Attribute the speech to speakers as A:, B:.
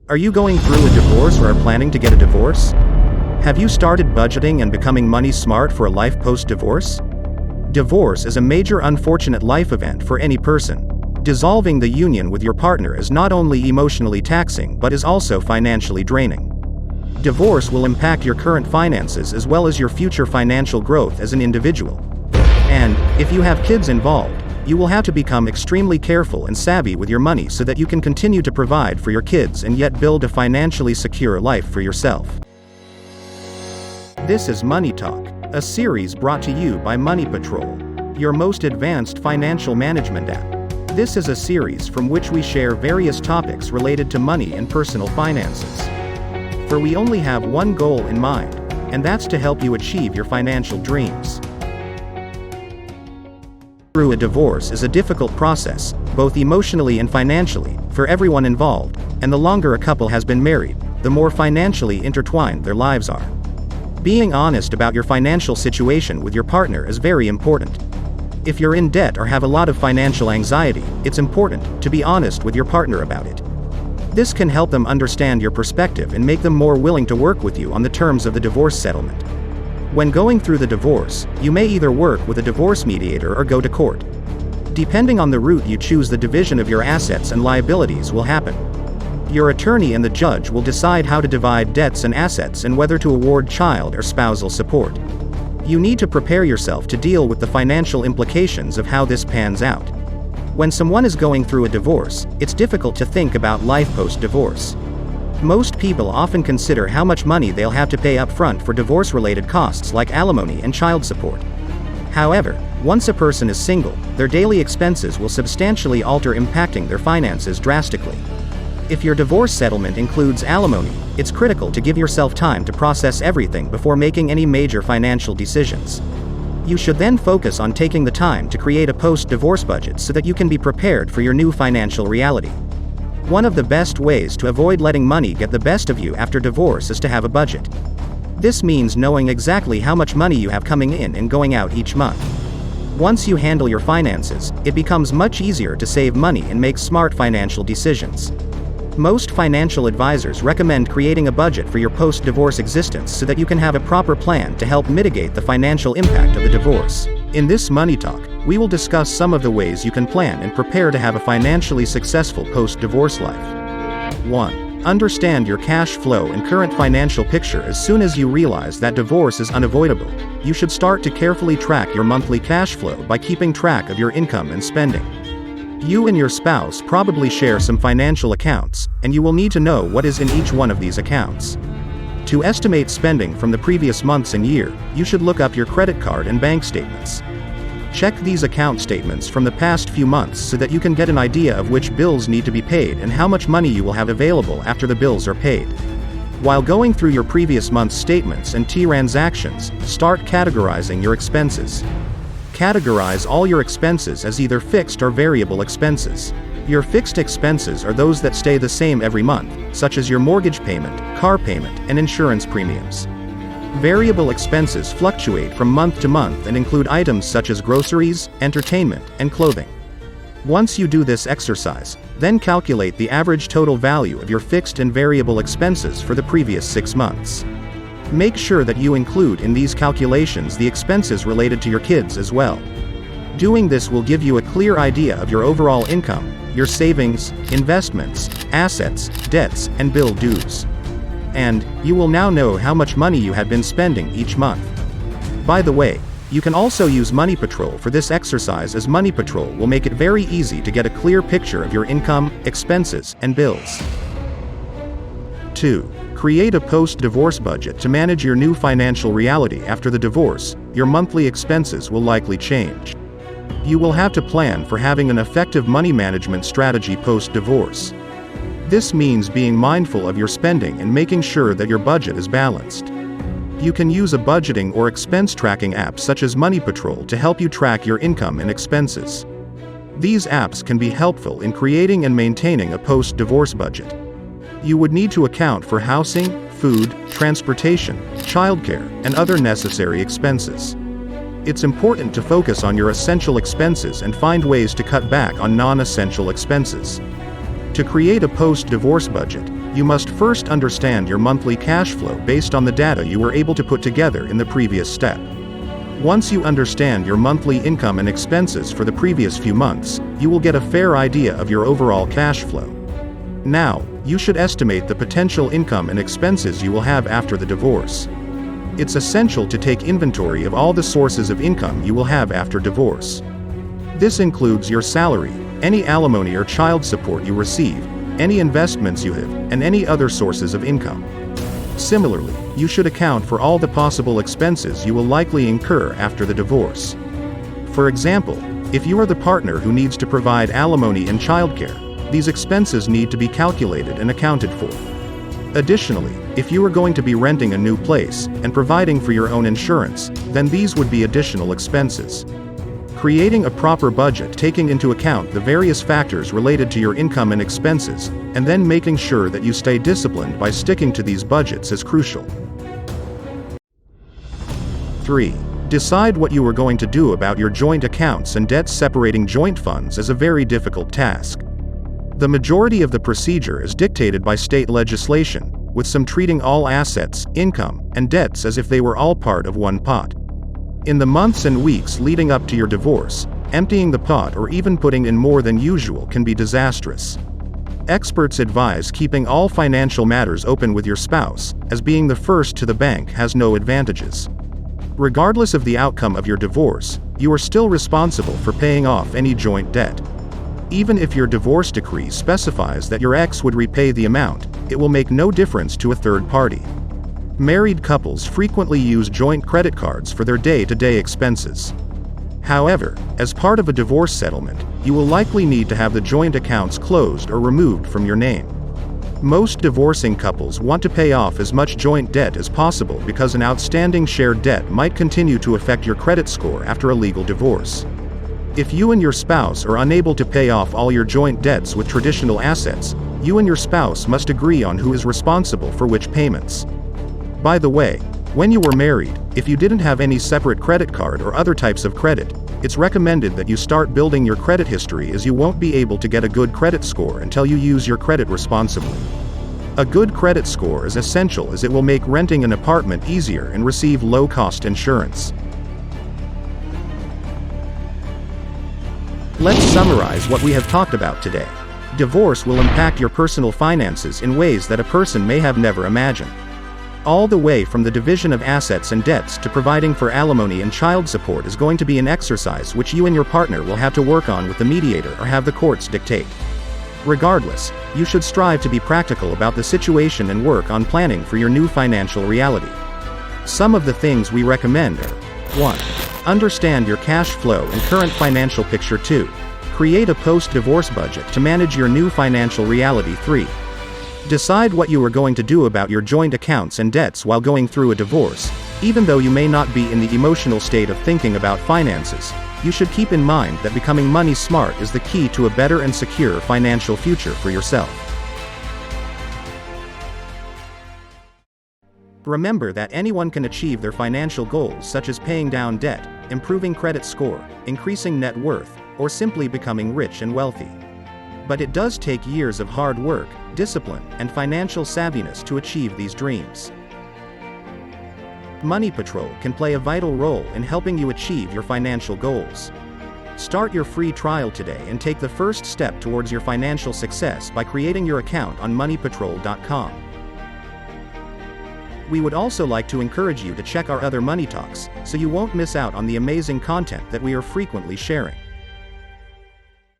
A: Are you going through a divorce or are planning to get a divorce? Have you started budgeting and becoming money smart for a life post-divorce? Divorce is a major unfortunate life event for any person. Dissolving the union with your partner is not only emotionally taxing but is also financially draining. Divorce will impact your current finances as well as your future financial growth as an individual. And, if you have kids involved, you will have to become extremely careful and savvy with your money so that you can continue to provide for your kids and yet build a financially secure life for yourself. This is Money Talk, a series brought to you by Money Patrol, your most advanced financial management app. This is a series from which we share various topics related to money and personal finances. For we only have one goal in mind, and that's to help you achieve your financial dreams. Through a divorce is a difficult process, both emotionally and financially, for everyone involved, and the longer a couple has been married, the more financially intertwined their lives are. Being honest about your financial situation with your partner is very important. If you're in debt or have a lot of financial anxiety, it's important to be honest with your partner about it. This can help them understand your perspective and make them more willing to work with you on the terms of the divorce settlement. When going through the divorce, you may either work with a divorce mediator or go to court. Depending on the route you choose, the division of your assets and liabilities will happen. Your attorney and the judge will decide how to divide debts and assets and whether to award child or spousal support. You need to prepare yourself to deal with the financial implications of how this pans out. When someone is going through a divorce, it's difficult to think about life post-divorce. Most people often consider how much money they'll have to pay up front for divorce-related costs like alimony and child support. However, once a person is single, their daily expenses will substantially alter, impacting their finances drastically. If your divorce settlement includes alimony, it's critical to give yourself time to process everything before making any major financial decisions. You should then focus on taking the time to create a post-divorce budget so that you can be prepared for your new financial reality. One of the best ways to avoid letting money get the best of you after divorce is to have a budget. This means knowing exactly how much money you have coming in and going out each month. Once you handle your finances, it becomes much easier to save money and make smart financial decisions. Most financial advisors recommend creating a budget for your post-divorce existence so that you can have a proper plan to help mitigate the financial impact of the divorce. In this Money Talk, we will discuss some of the ways you can plan and prepare to have a financially successful post-divorce life. 1. Understand your cash flow and current financial picture. As soon as you realize that divorce is unavoidable, you should start to carefully track your monthly cash flow by keeping track of your income and spending. You and your spouse probably share some financial accounts, and you will need to know what is in each one of these accounts. To estimate spending from the previous months and year, you should look up your credit card and bank statements. Check these account statements from the past few months so that you can get an idea of which bills need to be paid and how much money you will have available after the bills are paid. While going through your previous month's statements and transactions, start categorizing your expenses. Categorize all your expenses as either fixed or variable expenses. Your fixed expenses are those that stay the same every month, such as your mortgage payment, car payment, and insurance premiums. Variable expenses fluctuate from month to month and include items such as groceries, entertainment, and clothing. Once you do this exercise, then calculate the average total value of your fixed and variable expenses for the previous 6 months. Make sure that you include in these calculations the expenses related to your kids as well. Doing this will give you a clear idea of your overall income, your savings, investments, assets, debts, and bill dues. And, you will now know how much money you have been spending each month. By the way, you can also use Money Patrol for this exercise, as Money Patrol will make it very easy to get a clear picture of your income, expenses, and bills. 2. Create a post-divorce budget to manage your new financial reality. After the divorce, your monthly expenses will likely change. You will have to plan for having an effective money management strategy post-divorce. This means being mindful of your spending and making sure that your budget is balanced. You can use a budgeting or expense tracking app such as Money Patrol to help you track your income and expenses. These apps can be helpful in creating and maintaining a post-divorce budget. You would need to account for housing, food, transportation, childcare, and other necessary expenses. It's important to focus on your essential expenses and find ways to cut back on non-essential expenses. To create a post-divorce budget, You must first understand your monthly cash flow based on the data you were able to put together in the previous step. Once you understand your monthly income and expenses for the previous few months, you will get a fair idea of your overall cash flow. Now, you should estimate the potential income and expenses you will have after the divorce. It's essential to take inventory of all the sources of income you will have after divorce. This includes your salary, any alimony or child support you receive, any investments you have, and any other sources of income. Similarly, you should account for all the possible expenses you will likely incur after the divorce. For example, if you are the partner who needs to provide alimony and childcare, these expenses need to be calculated and accounted for. Additionally, if you are going to be renting a new place and providing for your own insurance, then these would be additional expenses. Creating a proper budget taking into account the various factors related to your income and expenses, and then making sure that you stay disciplined by sticking to these budgets is crucial. 3. Decide what you are going to do about your joint accounts and debts. Separating joint funds is a very difficult task. The majority of the procedure is dictated by state legislation, with some treating all assets, income, and debts as if they were all part of one pot. In the months and weeks leading up to your divorce, emptying the pot or even putting in more than usual can be disastrous. Experts advise keeping all financial matters open with your spouse, as being the first to the bank has no advantages. Regardless of the outcome of your divorce, you are still responsible for paying off any joint debt. Even if your divorce decree specifies that your ex would repay the amount, it will make no difference to a third party. Married couples frequently use joint credit cards for their day-to-day expenses. However, as part of a divorce settlement, you will likely need to have the joint accounts closed or removed from your name. Most divorcing couples want to pay off as much joint debt as possible because an outstanding shared debt might continue to affect your credit score after a legal divorce. If you and your spouse are unable to pay off all your joint debts with traditional assets, you and your spouse must agree on who is responsible for which payments. By the way, when you were married, if you didn't have any separate credit card or other types of credit, it's recommended that you start building your credit history, as you won't be able to get a good credit score until you use your credit responsibly. A good credit score is essential, as it will make renting an apartment easier and receive low-cost insurance. Let's summarize what we have talked about today. Divorce will impact your personal finances in ways that a person may have never imagined. All the way from the division of assets and debts to providing for alimony and child support is going to be an exercise which you and your partner will have to work on with the mediator or have the courts dictate. Regardless, you should strive to be practical about the situation and work on planning for your new financial reality. Some of the things we recommend are: 1. Understand your cash flow and current financial picture. 2. Create a post-divorce budget to manage your new financial reality. 3. Decide what you are going to do about your joint accounts and debts while going through a divorce. Even though you may not be in the emotional state of thinking about finances, you should keep in mind that becoming money smart is the key to a better and secure financial future for yourself. Remember that anyone can achieve their financial goals, such as paying down debt, improving credit score, increasing net worth, or simply becoming rich and wealthy. But it does take years of hard work, discipline, and financial savviness to achieve these dreams. Money Patrol can play a vital role in helping you achieve your financial goals. Start your free trial today and take the first step towards your financial success by creating your account on moneypatrol.com. We would also like to encourage you to check our other Money Talks, so you won't miss out on the amazing content that we are frequently sharing.